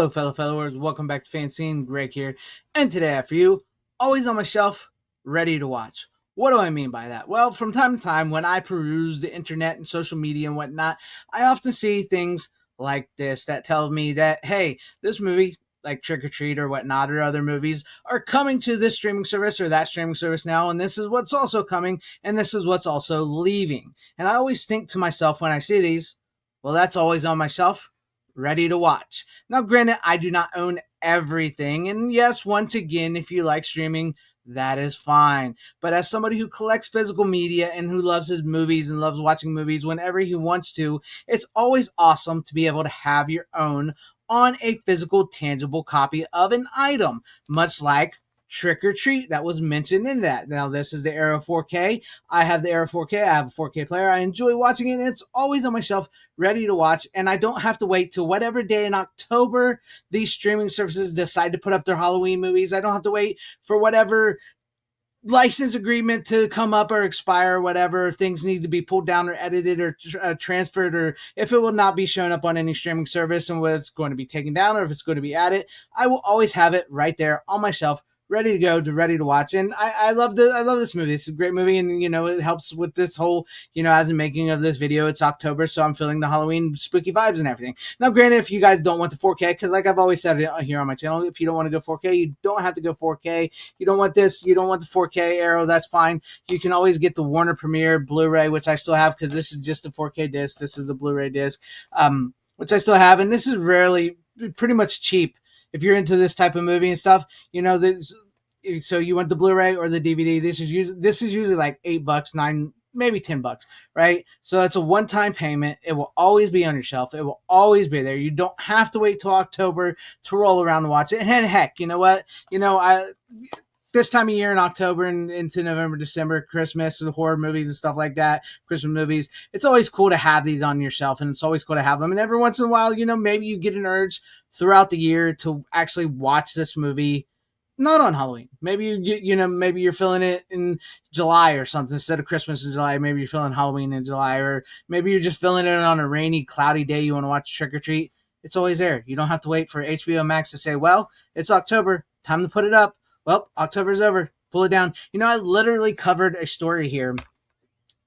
Hello, fellow followers. Welcome back to FanZcene. Greg here. And today, after you, always on my shelf, ready to watch. What do I mean by that? Well, from time to time, when I peruse the internet and social media and whatnot, I often see things like this that tell me that, hey, this movie, like Trick or Treat or whatnot, or other movies, are coming to this streaming service or that streaming service now, and this is what's also coming, and this is what's also leaving. And I always think to myself when I see these, well, that's always on my shelf, ready to watch. Now, granted, I do not own everything. And yes, once again, if you like streaming, that is fine. But as somebody who collects physical media and who loves his movies and loves watching movies whenever he wants to, it's always awesome to be able to have your own on a physical, tangible copy of an item, much like Trick or Treat that was mentioned in that. Now, this is the era of 4K. I have the era of 4K. I have a 4K player. I enjoy watching it, and it's always on my shelf, ready to watch. And I don't have to wait till whatever day in October these streaming services decide to put up their Halloween movies. I don't have to wait for whatever license agreement to come up or expire or whatever. Things need to be pulled down or edited or transferred, or if it will not be shown up on any streaming service and whether it's going to be taken down or if it's going to be added. I will always have it right there on my shelf, ready to go, ready to watch. And I love this movie. It's a great movie, and it helps with this whole, as the making of this video, it's October, so I'm feeling the Halloween spooky vibes and everything. Now, granted, if you guys don't want the 4K, because like I've always said here on my channel, if you don't want to go 4K, you don't have to go 4K. You don't want this, you don't want the 4K arrow, that's fine. You can always get the Warner Premiere Blu-ray, which I still have because this is just a 4K disc. This is a Blu-ray disc, which I still have, and this is pretty much cheap. If you're into this type of movie and stuff, this. So you want the Blu-ray or the DVD? This is usually like $8, 9, maybe $10, right? So it's a one-time payment. It will always be on your shelf. It will always be there. You don't have to wait till October to roll around and watch it. And heck, you know what? This time of year in October and into November, December, Christmas and horror movies and stuff like that, Christmas movies, it's always cool to have these on your shelf, and it's always cool to have them. And every once in a while, maybe you get an urge throughout the year to actually watch this movie. Not on Halloween. Maybe maybe you're feeling it in July or something instead of Christmas in July. Maybe you're feeling Halloween in July, or maybe you're just feeling it on a rainy, cloudy day. You want to watch Trick or Treat. It's always there. You don't have to wait for HBO Max to say, "Well, it's October, time to put it up." Well, October's over. Pull it down. I literally covered a story here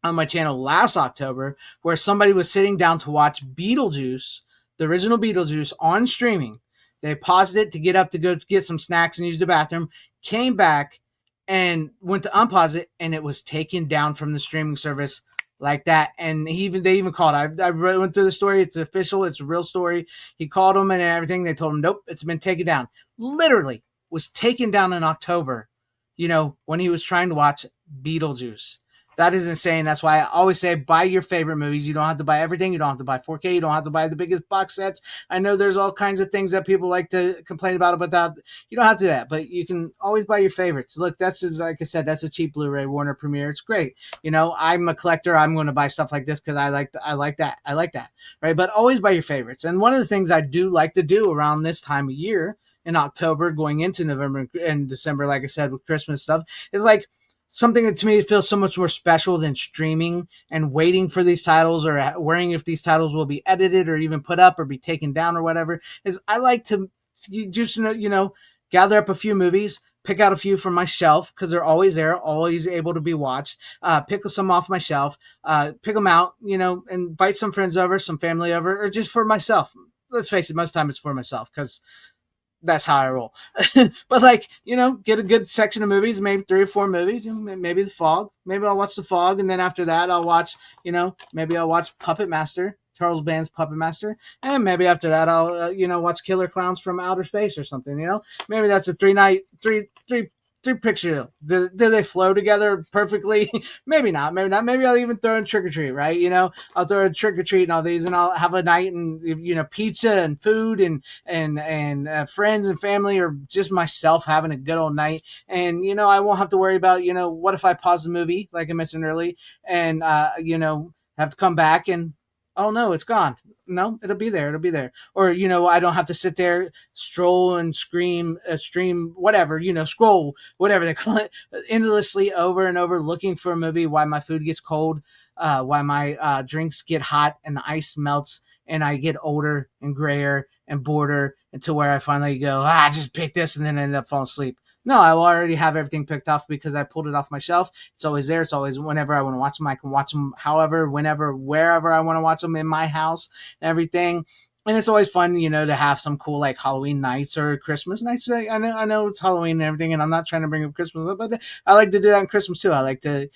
on my channel last October where somebody was sitting down to watch Beetlejuice, the original Beetlejuice, on streaming. They paused it to get up to go get some snacks and use the bathroom, came back and went to unpause it, and it was taken down from the streaming service like that. And they even called. I went through the story. It's official. It's a real story. He called them and everything. They told him, nope, it's been taken down. Literally was taken down in October, when he was trying to watch Beetlejuice. That is insane. That's why I always say buy your favorite movies. You don't have to buy everything. You don't have to buy 4K. You don't have to buy the biggest box sets. I know there's all kinds of things that people like to complain about that. You don't have to do that, but you can always buy your favorites. Look, that's just, like I said, that's a cheap Blu-ray Warner Premiere. It's great. I'm a collector. I'm going to buy stuff like this because I like that. Right. But always buy your favorites. And one of the things I do like to do around this time of year in October, going into November and December, like I said, with Christmas stuff, is like, something that to me feels so much more special than streaming and waiting for these titles or worrying if these titles will be edited or even put up or be taken down or whatever, is I like to just, gather up a few movies, pick out a few from my shelf because they're always there, always able to be watched, pick some off my shelf, pick them out, invite some friends over, some family over, or just for myself. Let's face it, most of the time it's for myself because that's how I roll. But get a good section of movies, maybe 3 or 4 movies, maybe The Fog. Maybe I'll watch The Fog, and then after that I'll watch, maybe I'll watch Puppet Master, Charles Band's Puppet Master, and maybe after that I'll, watch Killer Clowns from Outer Space or something. Maybe that's a three picture. Do they flow together perfectly? Maybe not. Maybe I'll even throw in Trick or Treat, right? I'll throw in Trick or Treat and all these, and I'll have a night and pizza and food and friends and family, or just myself having a good old night. And I won't have to worry about what if I pause the movie like I mentioned earlier and have to come back and oh no, it's gone. No, it'll be there. It'll be there. Or, I don't have to sit there, stroll and stream, whatever, scroll, whatever they call it, endlessly over and over looking for a movie while my food gets cold, while my drinks get hot and the ice melts and I get older and grayer and boarder until where I finally go, just pick this, and then end up falling asleep. No, I will already have everything picked off because I pulled it off my shelf. It's always there. It's always whenever I want to watch them. I can watch them however, whenever, wherever I want to watch them in my house and everything. And it's always fun, to have some cool like Halloween nights or Christmas nights. I know it's Halloween and everything, and I'm not trying to bring up Christmas, but I like to do that on Christmas too. I like to,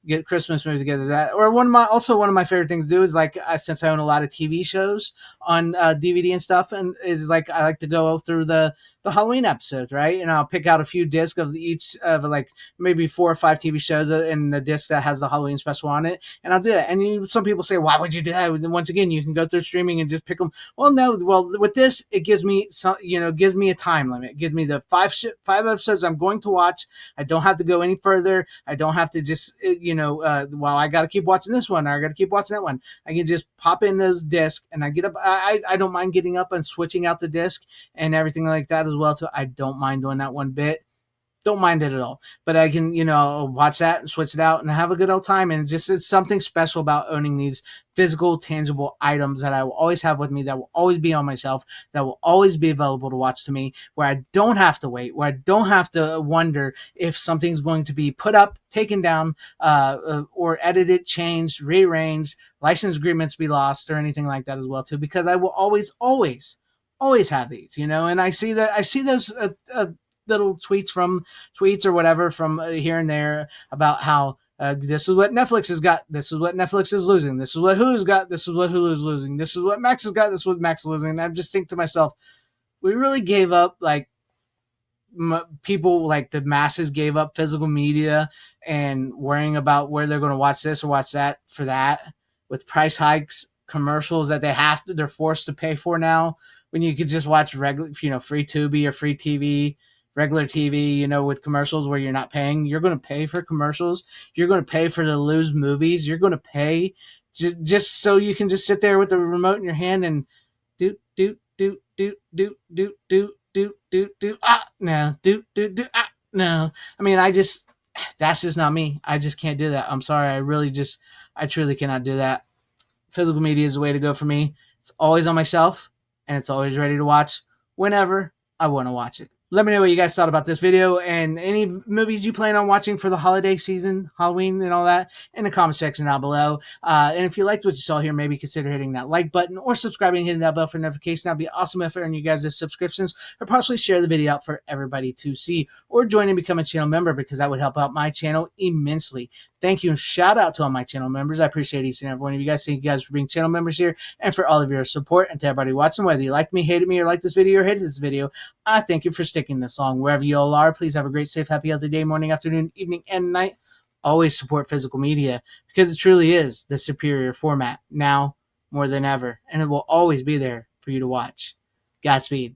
get Christmas movies together. That or one of my favorite things to do is like since I own a lot of TV shows on DVD and stuff, and is like I like to go through the Halloween episodes, right? And I'll pick out a few discs of each of like maybe 4 or 5 TV shows in the disc that has the Halloween special on it, and I'll do that. And some people say, why would you do that? Once again, you can go through streaming and just pick them. Well, no, with this, it gives me some, gives me a time limit. It gives me the five episodes I'm going to watch. I don't have to go any further. I don't have to just, well, I got to keep watching this one, or I got to keep watching that one. I can just pop in those discs, and I get up. I don't mind getting up and switching out the disc and everything like that as well. So I don't mind doing that one bit. Don't mind it at all. But I can, watch that and switch it out and have a good old time. And it's something special about owning these physical, tangible items that I will always have with me, that will always be on my shelf, that will always be available to watch to me, where I don't have to wait, where I don't have to wonder if something's going to be put up, taken down, or edited, changed, rearranged, license agreements be lost, or anything like that as well too, because I will always have these, and I see those little tweets or whatever from here and there about how this is what Netflix has got, this is what Netflix is losing, this is what Hulu's got, this is what Hulu's losing, this is what Max has got, this is what Max is losing. And I just think to myself, we really gave up, like, people, like the masses gave up physical media and worrying about where they're going to watch this or watch that for that, with price hikes, commercials that they're forced to pay for now, when you could just watch regular, free Tubi or free TV, regular TV, with commercials where you're not paying. You're going to pay for commercials. You're going to pay for the lose movies. You're going to pay just so you can just sit there with the remote in your hand and no. I mean, that's just not me. I just can't do that. I'm sorry. I truly cannot do that. Physical media is the way to go for me. It's always on my shelf, and it's always ready to watch whenever I want to watch it. Let me know what you guys thought about this video and any movies you plan on watching for the holiday season, Halloween and all that, in the comment section down below. And if you liked what you saw here, maybe consider hitting that like button or subscribing and hitting that bell for notification. That'd be awesome if I earn you guys' subscriptions, or possibly share the video out for everybody to see, or join and become a channel member, because that would help out my channel immensely. Thank you, and shout out to all my channel members. I appreciate each and every one of you guys. Thank you guys for being channel members here and for all of your support. And to everybody watching, whether you like me, hated me, or like this video, or hated this video, I thank you for sticking this long. Wherever you all are, please have a great, safe, happy, healthy day, morning, afternoon, evening, and night. Always support physical media, because it truly is the superior format now more than ever, and it will always be there for you to watch. Godspeed.